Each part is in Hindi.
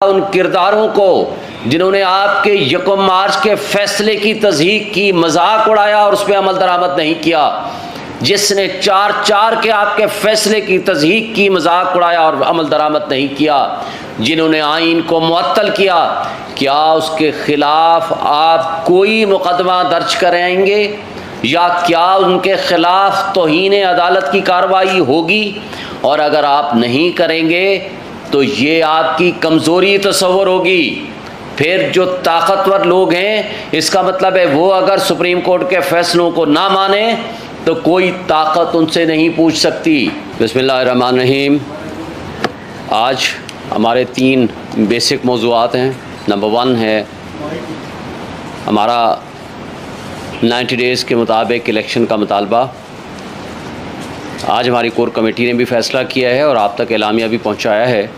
उन किरदारों को जिन्होंने आपके यकम मार्च के फैसले की तज़हीक की, मजाक उड़ाया और उस पर अमल दरामद नहीं किया, जिसने 4-4 के आपके फैसले की तज़हीक की, मजाक उड़ाया और अमल दरामद नहीं किया, जिन्होंने आइन को मुअत्तल किया, क्या उसके खिलाफ आप कोई मुकदमा दर्ज कराएंगे या क्या उनके खिलाफ तौहीन अदालत की कार्रवाई होगी? और अगर आप नहीं करेंगे तो ये आपकी कमज़ोरी तस्वुर होगी। फिर जो ताकतवर लोग हैं, इसका मतलब है वो अगर सुप्रीम कोर्ट के फैसलों को ना माने तो कोई ताकत उनसे नहीं पूछ सकती। बिस्मिल्लाहिर्रहमानिर्रहीम। आज हमारे 3 बेसिक मौज़ूआत हैं। नंबर 1 है हमारा 90 डेज़ के मुताबिक इलेक्शन का मुतालबा। आज हमारी कोर कमेटी ने भी फ़ैसला किया है और आप तक एलामिया भी पहुंचाया है।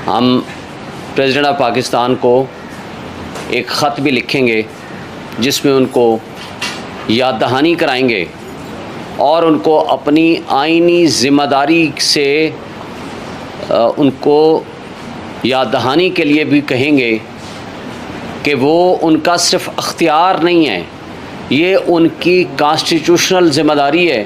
हम प्रेसिडेंट ऑफ पाकिस्तान को एक ख़त भी लिखेंगे जिसमें उनको याद दहानी कराएंगे और उनको अपनी आइनी ज़िम्मेदारी से उनको याद दहानी के लिए भी कहेंगे कि वो उनका सिर्फ़ अख्तियार नहीं है, ये उनकी कॉन्स्टिट्यूशनल ज़िम्मेदारी है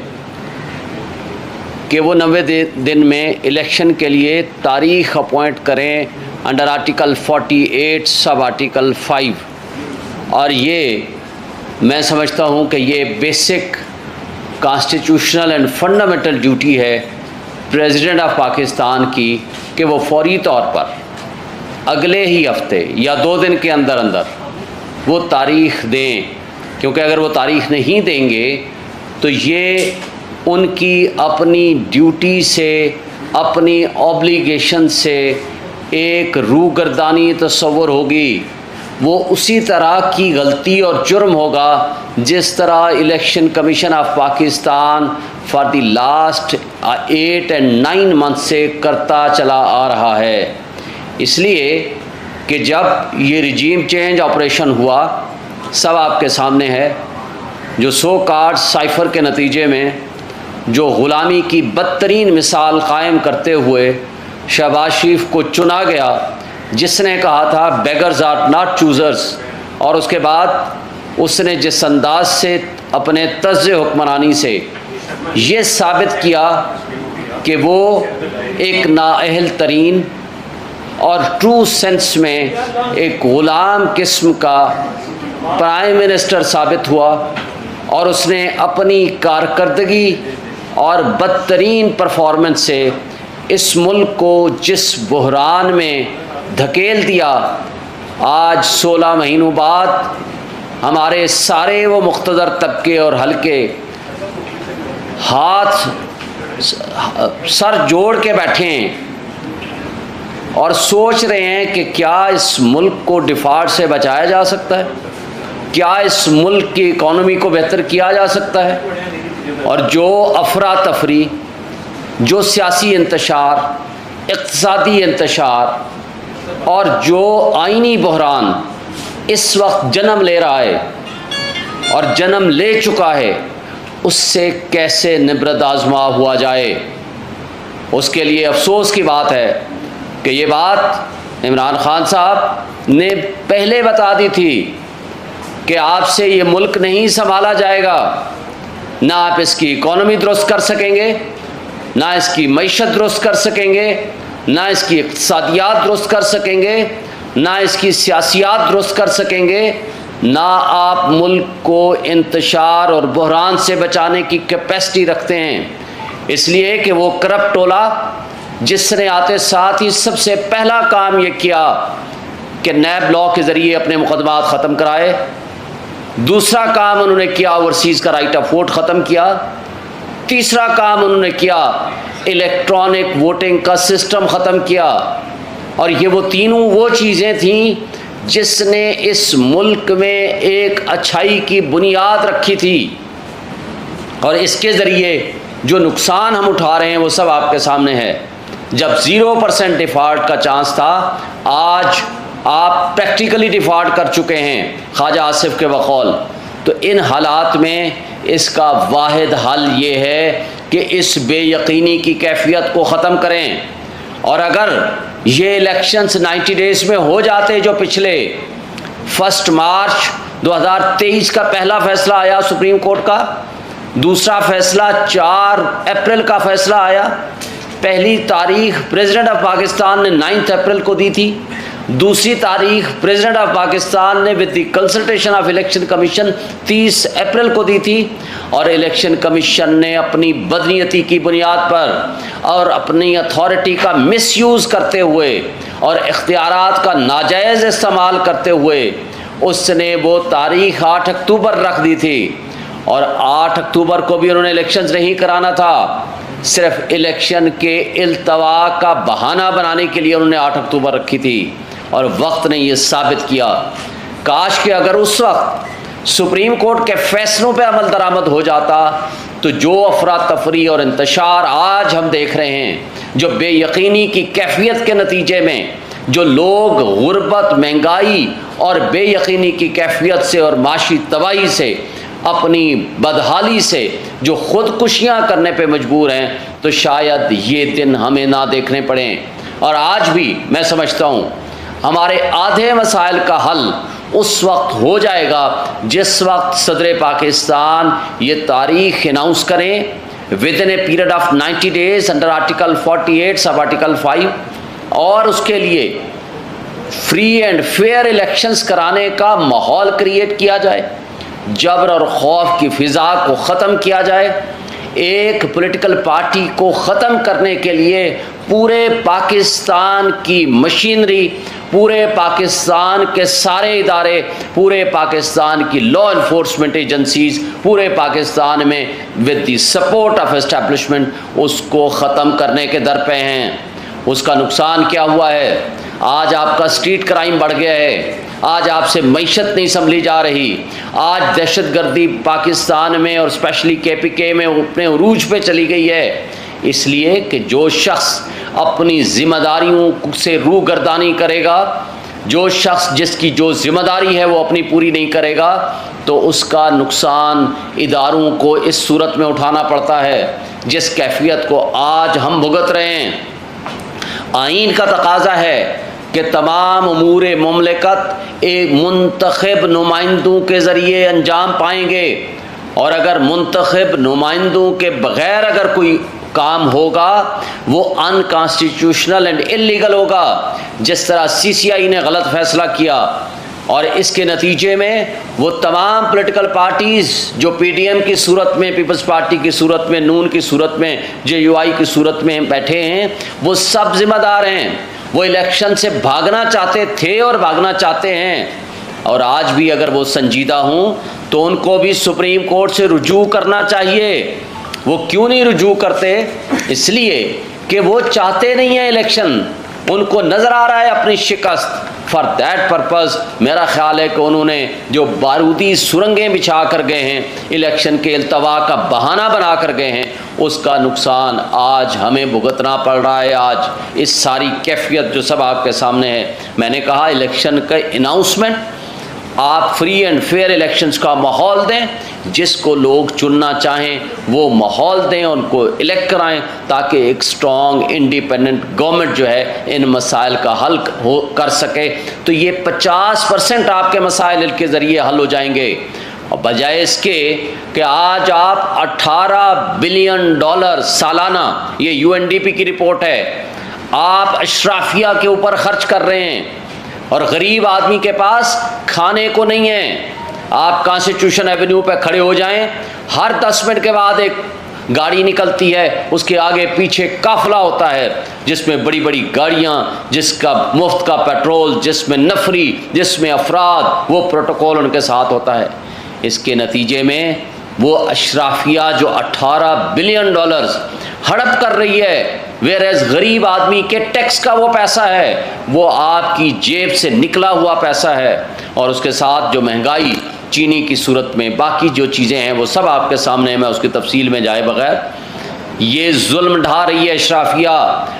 कि वो 90 दिन में इलेक्शन के लिए तारीख़ अपॉइंट करें अंडर आर्टिकल 48 सब आर्टिकल 5। और ये मैं समझता हूँ कि ये basic constitutional and fundamental duty है प्रेसिडेंट ऑफ पाकिस्तान की कि वो फौरी तौर पर अगले ही हफ्ते या 2 दिन के अंदर अंदर वो तारीख़ दें, क्योंकि अगर वो तारीख़ नहीं देंगे तो ये उनकी अपनी ड्यूटी से, अपनी ऑब्लिगेशन से एक रूगर्दानी तस्वुर होगी। वो उसी तरह की गलती और जुर्म होगा जिस तरह election commission of Pakistan for the last 8 and 9 month से करता चला आ रहा है। इसलिए कि जब ये रिजीम चेंज ऑपरेशन हुआ, सब आपके सामने है, जो सो कार्ड साइफ़र के नतीजे में जो ग़ुलामी की बदतरीन मिसाल कायम करते हुए शहबाज शरीफ को चुना गया, जिसने कहा था बेगर्स आर नॉट चूज़र्स, और उसके बाद उसने जिस अंदाज से अपने तर्ज़ हुक्मरानी से ये साबित किया कि वो एक नाअहल तरीन और ट्रू सेंस में एक ग़ुलाम किस्म का प्राइम मिनिस्टर साबित हुआ, और उसने अपनी कारकर्दगी और बदतरीन परफॉर्मेंस से इस मुल्क को जिस बहरान में धकेल दिया, आज 16 महीनों बाद हमारे सारे वो मुख्तदर तबके और हल्के हाथ सर जोड़ के बैठे हैं और सोच रहे हैं कि क्या इस मुल्क को डिफ़ॉल्ट से बचाया जा सकता है, क्या इस मुल्क की इकॉनमी को बेहतर किया जा सकता है। और जो अफरा तफरी, जो सियासी इंतशार, इक़्तिसादी इंतशार और जो आइनी बहरान इस वक्त जन्म ले रहा है और जन्म ले चुका है, उससे कैसे निबरत आज़मा हुआ जाए। उसके लिए अफसोस की बात है कि ये बात इमरान खान साहब ने पहले बता दी थी कि आपसे ये मुल्क नहीं संभाला जाएगा, ना आप इसकी इकॉनमी दुरुस्त कर सकेंगे, ना इसकी मईशत दुरुस्त कर सकेंगे, ना इसकी इक़्तिसादियात दुरुस्त कर सकेंगे, ना इसकी सियासियात दुरुस्त कर सकेंगे, ना आप मुल्क को इंतशार और बहरान से बचाने की कैपेसिटी रखते हैं। इसलिए कि वो करप्ट टोला जिसने आते साथ ही सबसे पहला काम ये किया कि नैब लॉ के ज़रिए अपने मुकदमात ख़त्म कराए, दूसरा काम उन्होंने किया ओवरसीज़ का राइट ऑफ वोट ख़त्म किया, तीसरा काम उन्होंने किया इलेक्ट्रॉनिक वोटिंग का सिस्टम ख़त्म किया। और ये वो तीनों वो चीज़ें थीं जिसने इस मुल्क में एक अच्छाई की बुनियाद रखी थी, और इसके ज़रिए जो नुकसान हम उठा रहे हैं वो सब आपके सामने है। जब 0% डिफ़ॉल्ट का चांस था, आज आप प्रैक्टिकली डिफ़ॉल्ट कर चुके हैं ख्वाजा आसिफ के बकौल। तो इन हालात में इसका वाहिद हल ये है कि इस बेयकीनी की कैफियत को ख़त्म करें और अगर ये इलेक्शंस 90 डेज में हो जाते जो पिछले 1 मार्च 2023 का पहला फैसला आया सुप्रीम कोर्ट का, दूसरा फैसला 4 अप्रैल का फैसला आया, पहली तारीख प्रेसिडेंट ऑफ पाकिस्तान ने 9 अप्रैल को दी थी, दूसरी तारीख प्रेसिडेंट ऑफ पाकिस्तान ने with the consultation of election commission 30 अप्रैल को दी थी, और इलेक्शन कमीशन ने अपनी बदनीयती की बुनियाद पर और अपनी अथॉरिटी का मिसयूज़ करते हुए और इख्तियारात का नाजायज़ इस्तेमाल करते हुए उसने वो तारीख 8 अक्टूबर रख दी थी। और 8 अक्टूबर को भी उन्होंने इलेक्शंस नहीं कराना था, सिर्फ इलेक्शन के इल्तवा का बहाना बनाने के लिए उन्होंने 8 अक्टूबर रखी थी, और वक्त ने ये साबित किया। काश कि अगर उस वक्त सुप्रीम कोर्ट के फैसलों पे अमल दरामद हो जाता तो जो अफरा तफरी और इंतशार आज हम देख रहे हैं, जो बेयकीनी की कैफियत के नतीजे में जो लोग गुर्बत, महंगाई और बेयकीनी की कैफियत से और माशी तबाही से, अपनी बदहाली से जो ख़ुदकुशियाँ करने पे मजबूर हैं, तो शायद ये दिन हमें ना देखने पड़ें। और आज भी मैं समझता हूँ हमारे आधे मसाइल का हल उस वक्त हो जाएगा जिस वक्त सदर पाकिस्तान ये तारीख अनाउंस करें with in a period of 90 days under article 48 sub article 5, और उसके लिए फ्री एंड फेयर इलेक्शंस कराने का माहौल क्रिएट किया जाए, जबर और खौफ की फ़िज़ा को ख़त्म किया जाए, एक पॉलिटिकल पार्टी को ख़त्म करने के लिए पूरे पाकिस्तान की मशीनरी, पूरे पाकिस्तान के सारे इदारे, पूरे पाकिस्तान की लॉ इन्फोर्समेंट एजेंसीज़, पूरे पाकिस्तान में with the support of establishment उसको ख़त्म करने के दर पे हैं। उसका नुकसान क्या हुआ है? आज आपका स्ट्रीट क्राइम बढ़ गया है, आज आपसे मईशत नहीं संभली जा रही, आज दहशतगर्दी पाकिस्तान में और स्पेशली KPK में अपने उरूज पे चली गई है, इसलिए कि जो शख्स अपनी ज़िम्मेदारियों से रूगर्दानी करेगा, जो शख्स जिसकी जो ज़िम्मेदारी है वो अपनी पूरी नहीं करेगा, तो उसका नुकसान इदारों को इस सूरत में उठाना पड़ता है जिस कैफियत को आज हम भुगत रहे हैं। आइन का तकाजा है कि तमाम उमूर मुमलिकत एक मुंतखब नुमाइंदों के ज़रिए अंजाम पाएंगे, और अगर मुंतखब नुमाइंदों के बग़ैर अगर कोई काम होगा वो अनकॉन्स्टिट्यूशनल एंड इल्लीगल होगा, जिस तरह CCI ने गलत फ़ैसला किया, और इसके नतीजे में वो तमाम पॉलिटिकल पार्टीज़ जो PDM की सूरत में, पीपल्स पार्टी की सूरत में, नून की सूरत में, JUI की सूरत में बैठे हैं, वो सब जिम्मेदार हैं। वो इलेक्शन से भागना चाहते थे और भागना चाहते हैं, और आज भी अगर वो संजीदा हों तो उनको भी सुप्रीम कोर्ट से रुजू करना चाहिए। वो क्यों नहीं रुजू करते? इसलिए कि वो चाहते नहीं हैं इलेक्शन, उनको नज़र आ रहा है अपनी शिकस्त। फॉर दैट पर्पज़ मेरा ख़्याल है कि उन्होंने जो बारूदी सुरंगें बिछा कर गए हैं, इलेक्शन के इल्तवा का बहाना बना कर गए हैं, उसका नुकसान आज हमें भुगतना पड़ रहा है। आज इस सारी कैफियत जो सब आपके सामने है, मैंने कहा इलेक्शन का अनाउंसमेंट, आप फ्री एंड फेयर इलेक्शंस का माहौल दें, जिसको लोग चुनना चाहें वो माहौल दें, उनको इलेक्ट कराएं, ताकि एक स्ट्रॉन्ग इंडिपेंडेंट गवर्नमेंट जो है इन मसाइल का हल कर सके। तो ये 50% आपके मसाइल के ज़रिए हल हो जाएंगे, और बजाय इसके कि आज आप $18 बिलियन सालाना, ये UNDP की रिपोर्ट है, आप अशराफिया के ऊपर खर्च कर रहे हैं, और गरीब आदमी के पास खाने को नहीं है। आप कॉन्स्टिट्यूशन एवेन्यू पे खड़े हो जाएं, हर 10 मिनट के बाद एक गाड़ी निकलती है, उसके आगे पीछे काफिला होता है जिसमें बड़ी बड़ी गाड़ियां, जिसका मुफ्त का पेट्रोल, जिसमें नफरी, जिसमें अफराद, वो प्रोटोकॉल उनके साथ होता है। इसके नतीजे में वो अशराफिया जो $18 बिलियन हड़प कर रही है, वेरेज गरीब आदमी के टैक्स का वो पैसा है, वो आपकी जेब से निकला हुआ पैसा है, और उसके साथ जो महंगाई चीनी की सूरत में, बाकी जो चीज़ें हैं वो सब आपके सामने हैं, मैं उसकी तफसील में जाए बगैर। ये जुल्म ढा रही है अशराफिया,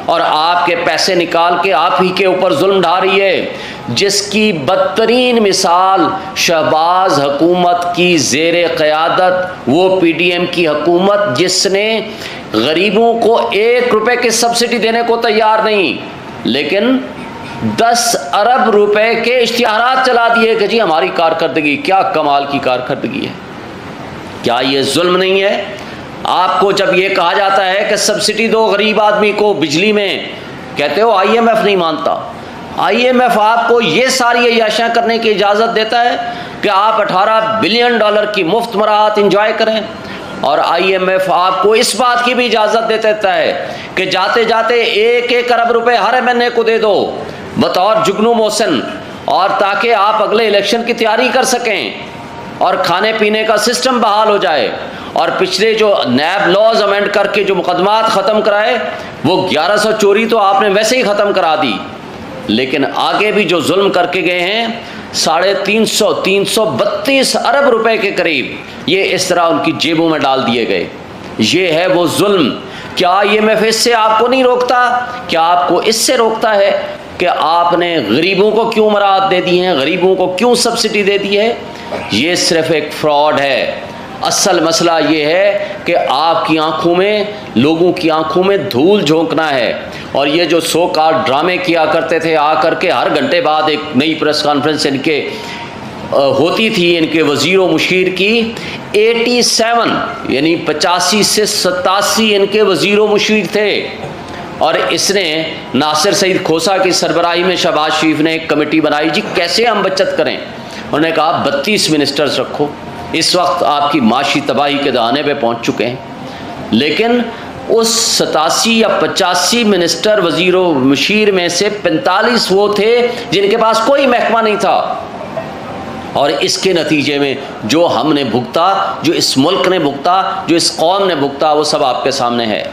और आपके पैसे निकाल के आप ही के ऊपर जुल्म ढा रही है, जिसकी बदतरीन मिसाल शहबाज हुकूमत की ज़ेरे क़यादत, वो PDM की हुकूमत जिसने गरीबों को 1 रुपए की सब्सिडी देने को तैयार नहीं, लेकिन 10 अरब रुपए के इश्तिहारात चला दिए कि जी हमारी कारकर्दगी, क्या कमाल की कारकर्दगी है। क्या ये जुल्म नहीं है? आपको जब ये कहा जाता है कि सब्सिडी दो गरीब आदमी को बिजली में, कहते हो IMF नहीं मानता। IMF आपको ये सारी अय्याशियाँ करने की इजाज़त देता है कि आप 18 बिलियन डॉलर की मुफ्त मराहत इंजॉय करें, और IMF आपको इस बात की भी इजाज़त दे देता है कि जाते जाते 1-1 अरब रुपए हर महीने को दे दो बतौर जुगनू मोहसिन, और ताकि आप अगले इलेक्शन की तैयारी कर सकें और खाने पीने का सिस्टम बहाल हो जाए। और पिछले जो नैब लॉज अमेंड करके जो मुकदमात ख़त्म कराए, वो 1100 चोरी तो आपने वैसे ही ख़त्म करा दी, लेकिन आगे भी जो जुल्म करके गए हैं 332 अरब रुपए के करीब, ये इस तरह उनकी जेबों में डाल दिए गए। ये है वो जुल्म। क्या IMF इससे आपको नहीं रोकता? क्या आपको इससे रोकता है कि आपने गरीबों को क्यों मराहत दे दी है, गरीबों को क्यों सब्सिडी दे दी है? ये सिर्फ एक फ्रॉड है। असल मसला ये है कि आपकी आंखों में, लोगों की आंखों में धूल झोंकना है। और ये जो सो कॉल्ड ड्रामे किया करते थे, आकर के हर घंटे बाद एक नई प्रेस कॉन्फ्रेंस इनके होती थी, इनके वज़ीर व मुशीर की 87 यानी 85 से 87 इनके वज़ीर व मुशीर थे। और इसने नासिर सईद खोसा की सरबराही में शहबाज शरीफ ने एक कमेटी बनाई, जी कैसे हम बचत करें। उन्होंने कहा 32 मिनिस्टर्स रखो। इस वक्त आपकी माशी तबाही के दहाने पे पहुंच चुके हैं, लेकिन उस 87 या 85 मिनिस्टर वज़ीरों मुशीर में से 45 वो थे जिनके पास कोई महकमा नहीं था। और इसके नतीजे में जो हमने भुगता, जो इस मुल्क ने भुगता, जो इस कौम ने भुगता, वो सब आपके सामने है।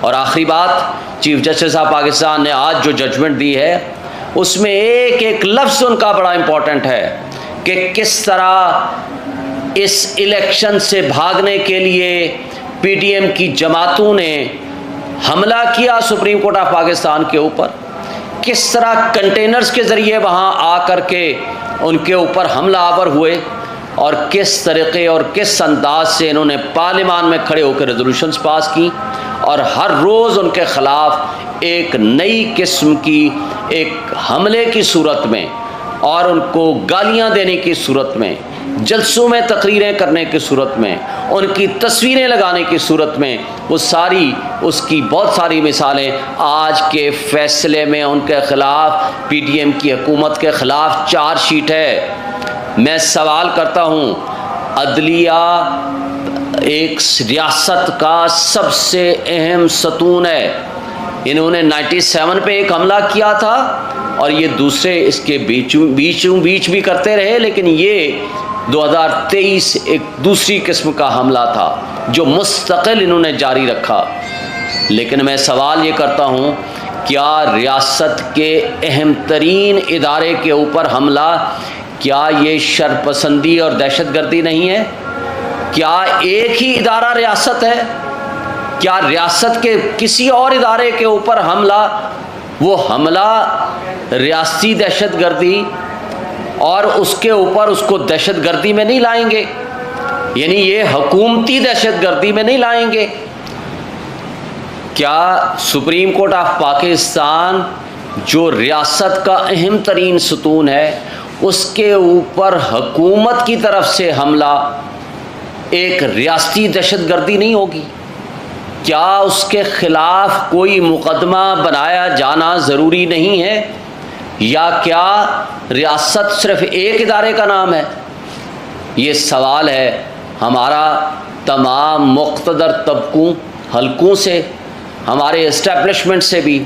और आखिरी बात, चीफ जस्टिस ऑफ पाकिस्तान ने आज जो जजमेंट दी है, उसमें एक एक लफ्ज़ उनका बड़ा इम्पोर्टेंट है कि किस तरह इस इलेक्शन से भागने के लिए PDM की जमातों ने हमला किया सुप्रीम कोर्ट ऑफ पाकिस्तान के ऊपर, किस तरह कंटेनर्स के ज़रिए वहाँ आकर के उनके ऊपर हमला आवर हुए, और किस तरीक़े और किस अंदाज से इन्होंने पार्लियामान में खड़े होकर रेजोल्यूशंस पास की, और हर रोज़ उनके ख़िलाफ़ एक नई किस्म की एक हमले की सूरत में और उनको गालियाँ देने की सूरत में, जलसों में तकरीरें करने की सूरत में, उनकी तस्वीरें लगाने की सूरत में, वो सारी उसकी बहुत सारी मिसालें आज के फ़ैसले में उनके ख़िलाफ़ PDM की हुकूमत के ख़िलाफ़ चार्जशीट है। मैं सवाल करता हूँ, अदलिया एक रियासत का सबसे अहम सतून है। इन्होंने 97 पे एक हमला किया था और ये दूसरे इसके बीच भी करते रहे, लेकिन ये 2023 एक दूसरी किस्म का हमला था जो मुस्तकिल इन्होंने जारी रखा। लेकिन मैं सवाल ये करता हूँ, क्या रियासत के अहम तरीन इदारे के ऊपर हमला, क्या ये शरपसंदी और दहशतगर्दी नहीं है? क्या एक ही इदारा रियासत है? क्या रियासत के किसी और इदारे के ऊपर हमला, वो हमला रियासती दहशतगर्दी, और उसके ऊपर उसको दहशतगर्दी में नहीं लाएंगे, यानी ये हुकूमती दहशतगर्दी में नहीं लाएंगे? क्या सुप्रीम कोर्ट ऑफ पाकिस्तान जो रियासत का अहम तरीन सतून है, उसके ऊपर हुकूमत की तरफ से हमला एक रियासती दहशतगर्दी नहीं होगी? क्या उसके ख़िलाफ़ कोई मुकदमा बनाया जाना ज़रूरी नहीं है? या क्या रियासत सिर्फ़ एक इदारे का नाम है? ये सवाल है हमारा तमाम मुक़्तदर तबकों, हलकों से, हमारे इस्टेब्लिशमेंट से भी,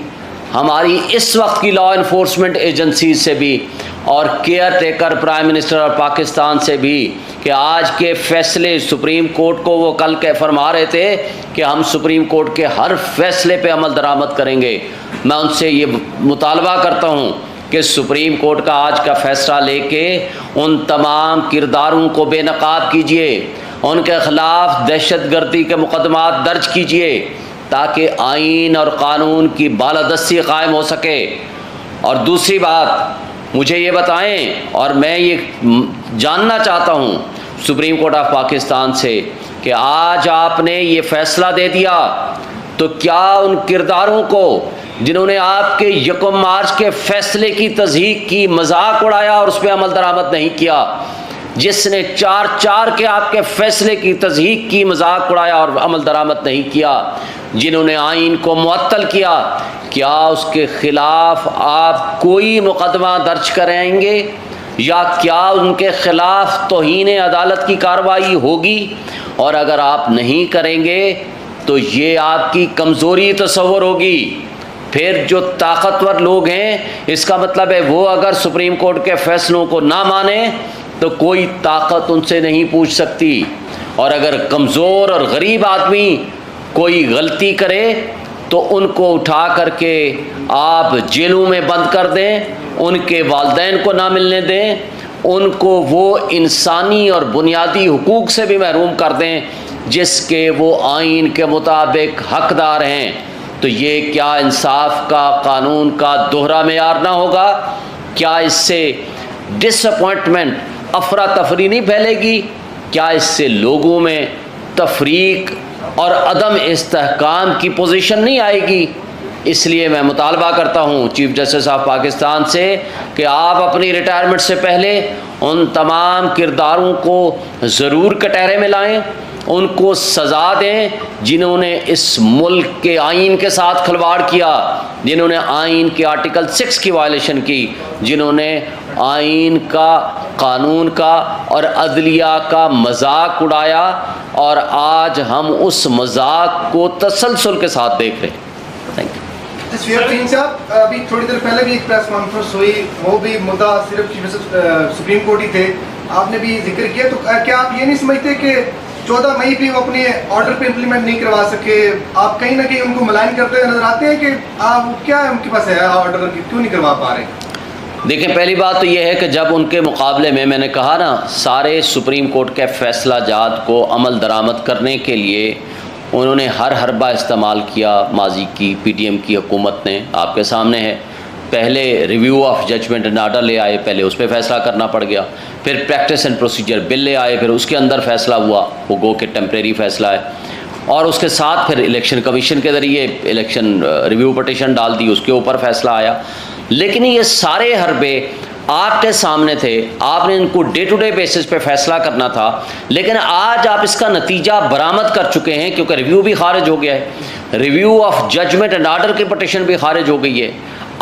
हमारी इस वक्त की लॉ इन्फोर्समेंट एजेंसी से भी, और केयर टेकर प्राइम मिनिस्टर और पाकिस्तान से भी, कि आज के फ़ैसले सुप्रीम कोर्ट को वो कल के फरमा रहे थे कि हम सुप्रीम कोर्ट के हर फैसले पे अमल दरामद करेंगे। मैं उनसे ये मुतालबा करता हूँ कि सुप्रीम कोर्ट का आज का फ़ैसला लेके उन तमाम किरदारों को बेनकाब कीजिए, उनके ख़िलाफ़ दहशतगर्दी के मुकदमात दर्ज कीजिए, ताकि आइन और क़ानून की बालादस्ती कायम हो सके। और दूसरी बात, मुझे ये बताएं और मैं ये जानना चाहता हूँ सुप्रीम कोर्ट ऑफ पाकिस्तान से कि आज आपने ये फ़ैसला दे दिया तो क्या उन किरदारों को जिन्होंने आपके 1 मार्च के फ़ैसले की तज़हीक की, मजाक उड़ाया और उस पर अमल दरामद नहीं किया, जिसने 4-4 के आपके फ़ैसले की तज़हीक की, मजाक उड़ाया और अमल दरामद नहीं किया, जिन्होंने आइन को मुअत्तल किया, क्या उसके ख़िलाफ़ आप कोई मुकदमा दर्ज कराएंगे या क्या उनके ख़िलाफ़ तौहीन अदालत की कार्रवाई होगी? और अगर आप नहीं करेंगे तो ये आपकी कमज़ोरी तस्वुर होगी। फिर जो ताकतवर लोग हैं, इसका मतलब है वो अगर सुप्रीम कोर्ट के फ़ैसलों को ना माने तो कोई ताकत उनसे नहीं पूछ सकती। और अगर कमज़ोर और गरीब आदमी कोई गलती करे तो उनको उठा करके आप जेलों में बंद कर दें, उनके वालिदैन को ना मिलने दें, उनको वो इंसानी और बुनियादी हुकूक से भी महरूम कर दें जिसके वो आइन के मुताबिक हकदार हैं। तो ये क्या इंसाफ का, कानून का दोहरा मेयार ना होगा? क्या इससे डिसअपॉइंटमेंट, अफरा तफरी नहीं फैलेगी? क्या इससे लोगों में तफरीक और अदम इस्तेहकाम की पोजीशन नहीं आएगी? इसलिए मैं मुतालबा करता हूँ चीफ जस्टिस ऑफ पाकिस्तान से कि आप अपनी रिटायरमेंट से पहले उन तमाम किरदारों को ज़रूर कटहरे में लाएँ, उनको सज़ा दें जिन्होंने इस मुल्क के आइन के साथ खिलवाड़ किया, जिन्होंने आइन के आर्टिकल 6 की वायलेशन की, जिन्होंने आइन का, कानून का और अदलिया का मजाक उड़ाया। और आज हम उस मजाक को तसलसल के साथ देख रहे हैं। Thank you. साहब, अभी थोड़ी देर पहले भी एक प्रेस कॉन्फ्रेंस हुई, वो भी मुद्दा सिर्फ सुप्रीम कोर्ट ही थे, आपने भी जिक्र किया। तो क्या आप ये नहीं समझते कि 14 मई भी वो अपने ऑर्डर पे इम्प्लीमेंट नहीं करवा सके? आप कहीं ना कहीं उनको मलाइन करते नजर आते हैं कि आप क्या उनके पास है ऑर्डर, क्यों नहीं करवा पा रहे? देखिए, पहली बात तो यह है कि जब उनके मुकाबले में, मैंने कहा ना, सारे सुप्रीम कोर्ट के फ़ैसला जात को अमल दरामद करने के लिए उन्होंने हर हरबा इस्तेमाल किया। माजी की PDM की हुकूमत ने, आपके सामने है, पहले review of judgment and order ले आए, पहले उस पर फ़ैसला करना पड़ गया, फिर प्रैक्टिस एंड प्रोसीजर बिल ले आए, फिर उसके अंदर फ़ैसला हुआ, वो गो के टेम्प्रेरी फ़ैसला है, और उसके साथ फिर इलेक्शन कमीशन के ज़रिए इलेक्शन रिव्यू पटिशन डाल दी, उसके ऊपर फ़ैसला आया। लेकिन ये सारे हरबे आपके सामने थे, आपने इनको डे टू डे बेसिस पे फ़ैसला करना था, लेकिन आज आप इसका नतीजा बरामद कर चुके हैं क्योंकि रिव्यू भी खारिज हो गया है, review of judgment and order की पटिशन भी खारिज हो गई है।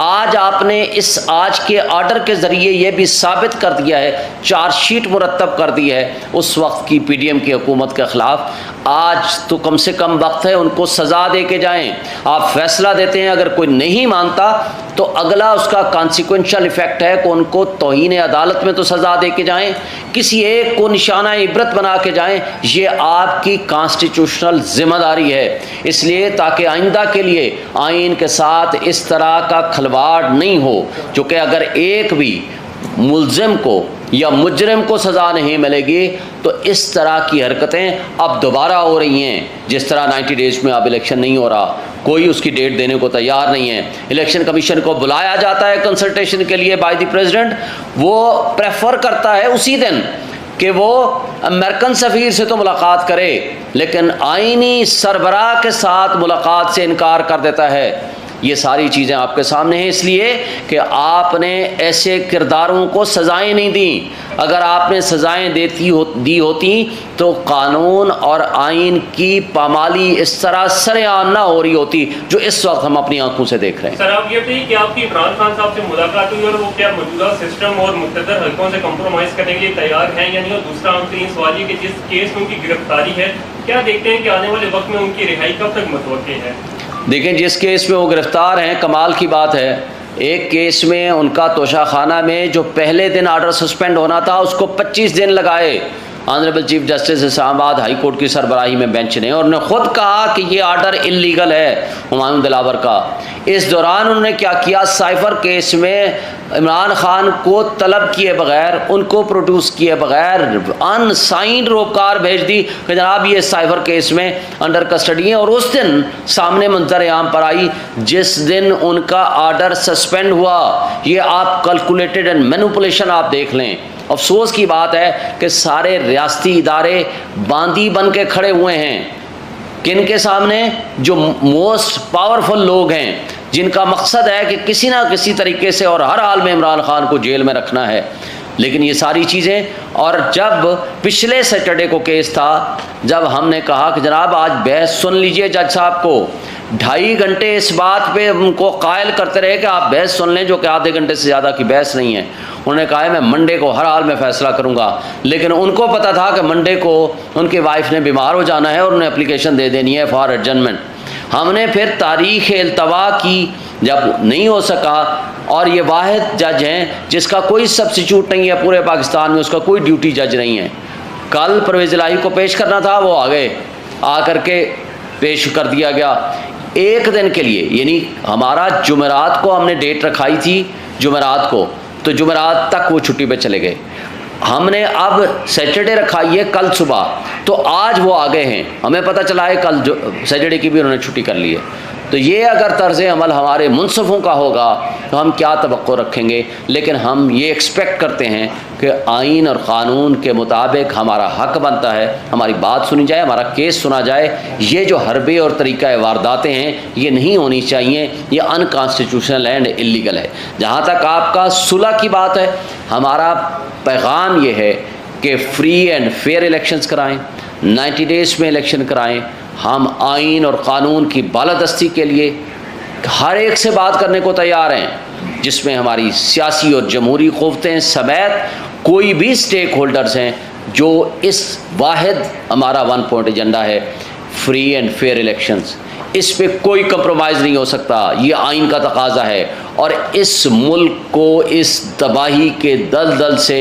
आज आपने इस आज के आर्डर के ज़रिए यह भी साबित कर दिया है, चार्जशीट मुरतब कर दी है उस वक्त की PDM की हुकूमत के ख़िलाफ़। आज तो कम से कम वक्त है उनको सज़ा दे के जाएँ। आप फ़ैसला देते हैं, अगर कोई नहीं मानता तो अगला उसका कॉन्सिक्वेंशल इफ़ेक्ट है कि उनको तौहीन अदालत में तो सज़ा दे के जाएँ, किसी एक को निशाना इबरत बना के जाएँ। ये आपकी कॉन्स्टिट्यूशनल ज़िम्मेदारी है, इसलिए ताकि आइंदा के लिए आइन के साथ इस तरह का खिलवाड़ नहीं हो, क्योंकि अगर एक भी मुल्ज़िम को या मुजरिम को सज़ा नहीं मिलेगी तो इस तरह की हरकतें अब दोबारा हो रही हैं। जिस तरह 90 डेज़ में अब इलेक्शन नहीं हो रहा, कोई उसकी डेट देने को तैयार नहीं है, इलेक्शन कमीशन को बुलाया जाता है कंसल्टेशन के लिए बाय द प्रेसिडेंट, वो प्रेफर करता है उसी दिन कि वो अमेरिकन सफ़ीर से तो मुलाकात करे, लेकिन आइनी सरबराह के साथ मुलाकात से इनकार कर देता है। ये सारी चीज़ें आपके सामने हैं, इसलिए कि आपने ऐसे किरदारों को सज़ाएं नहीं दी। अगर आपने सज़ाएं दी होती तो कानून और आइन की पामाली इस तरह सरेआम ना हो रही होती जो इस वक्त हम अपनी आंखों से देख रहे हैं। सर, आप ये बताइए कि आपकी इमरान खान साहब से मुलाकात हुई और वो क्या मौजूदा सिस्टम और मुख्तदर हल्कों से कम्प्रोमाइज़ करने के लिए तैयार हैं या नहीं? और दूसरा आखिरी सवाल ये कि जिस केस में उनकी गिरफ्तारी है, क्या देखते हैं कि आने वाले वक्त में उनकी रिहाई कब तक मुतवक्किल है? देखें, जिस केस में वो गिरफ़्तार हैं, कमाल की बात है, एक केस में उनका तोशाखाना में जो पहले दिन आर्डर सस्पेंड होना था उसको 25 दिन लगाए, honourable chief justice Islamabad high court की सरबराही में बेंच ने, और उन्होंने खुद कहा कि ये आर्डर इल्लीगल है हुमायूं दिलावर का। इस दौरान उन्होंने क्या किया, साइफर केस में इमरान खान को तलब किए बगैर, उनको प्रोड्यूस किए बगैर अनसाइंड रोपकार भेज दी कि जनाब ये साइफर केस में अंडर कस्टडी है। और उस दिन सामने मंजर आम पर आई जिस दिन उनका आर्डर सस्पेंड हुआ। ये आप कैलकुलेटेड एंड मैनिपुलेशन आप देख लें। अफसोस की बात है कि सारे रियासती इदारे बांदी बन के खड़े हुए हैं। किन के सामने? जो मोस्ट पावरफुल लोग हैं, जिनका मकसद है कि किसी ना किसी तरीके से और हर हाल में इमरान खान को जेल में रखना है। लेकिन ये सारी चीज़ें, और जब पिछले सैटरडे को केस था, जब हमने कहा कि जनाब आज बहस सुन लीजिए जज साहब को, 2.5 घंटे इस बात पे उनको कायल करते रहे कि आप बहस सुन लें, जो कि आधे घंटे से ज़्यादा की बहस नहीं है। उन्होंने कहा है मैं मंडे को हर हाल में फ़ैसला करूंगा, लेकिन उनको पता था कि मंडे को उनकी वाइफ ने बीमार हो जाना है और उन्हें एप्लीकेशन दे देनी है फॉर एडजर्नमेंट। हमने फिर तारीख इल्तवा की, जब नहीं हो सका, और ये वाहिद जज हैं जिसका कोई सब्स्टिट्यूट नहीं है पूरे पाकिस्तान में, उसका कोई ड्यूटी जज नहीं है। कल परवेज़ इलाही को पेश करना था, वो आ गए, आकर के पेश कर दिया गया एक दिन के लिए। यानी हमारा जुमेरात को हमने डेट रखाई थी, जुमेरात को, तो जुमेरात तक वो छुट्टी पे चले गए। हमने अब सैटरडे रखाई है कल सुबह, तो आज वो आ गए हैं। हमें पता चला है कल जो सैटरडे की भी उन्होंने छुट्टी कर ली है। तो ये अगर तर्ज़ अमल हमारे मुनसफ़ों का होगा तो हम क्या तवक्को रखेंगे। लेकिन हम ये एक्सपेक्ट करते हैं कि आइन और क़ानून के मुताबिक हमारा हक़ बनता है, हमारी बात सुनी जाए, हमारा केस सुना जाए। ये जो हरबे और तरीक़ा वारदातें हैं ये नहीं होनी चाहिए, ये अनकॉन्स्टिट्यूशनल एंड इल्लीगल है। जहाँ तक आपका सुलह की बात है, हमारा पैगाम ये है कि फ्री एंड फेयर इलेक्शंस कराएँ, 90 डेज़ में इलेक्शन कराएँ। हम आइन और क़ानून की बालादस्ती के लिए हर एक से बात करने को तैयार हैं, जिसमें हमारी सियासी और जमहूरी क़ुव्वतें समेत कोई भी स्टेक होल्डर्स हैं, जो इस वाहिद हमारा 1 पॉइंट एजेंडा है, फ्री एंड फेयर इलेक्शंस। इस पे कोई कंप्रोमाइज़ नहीं हो सकता, ये आइन का तकाजा है। और इस मुल्क को इस तबाही के दलदल से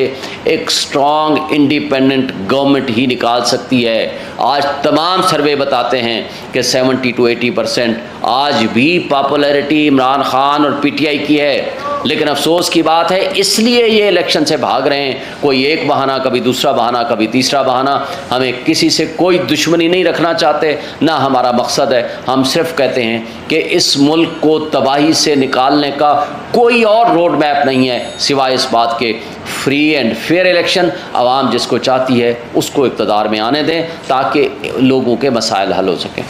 एक स्ट्रॉन्ग इंडिपेंडेंट गवर्नमेंट ही निकाल सकती है। आज तमाम सर्वे बताते हैं कि 70 to 80% आज भी पॉपुलैरिटी इमरान खान और PTI की है। लेकिन अफसोस की बात है, इसलिए ये इलेक्शन से भाग रहे हैं। कोई एक बहाना, कभी दूसरा बहाना, कभी तीसरा बहाना। हमें किसी से कोई दुश्मनी नहीं रखना चाहते, ना हमारा मकसद है। हम सिर्फ कहते हैं कि इस मुल्क को तबाही से निकालने का कोई और रोड मैप नहीं है सिवाय इस बात के फ्री एंड फेयर इलेक्शन। आवाम जिसको चाहती है उसको इक़्तिदार में आने दें ताकि लोगों के मसाइल हल हो सकें।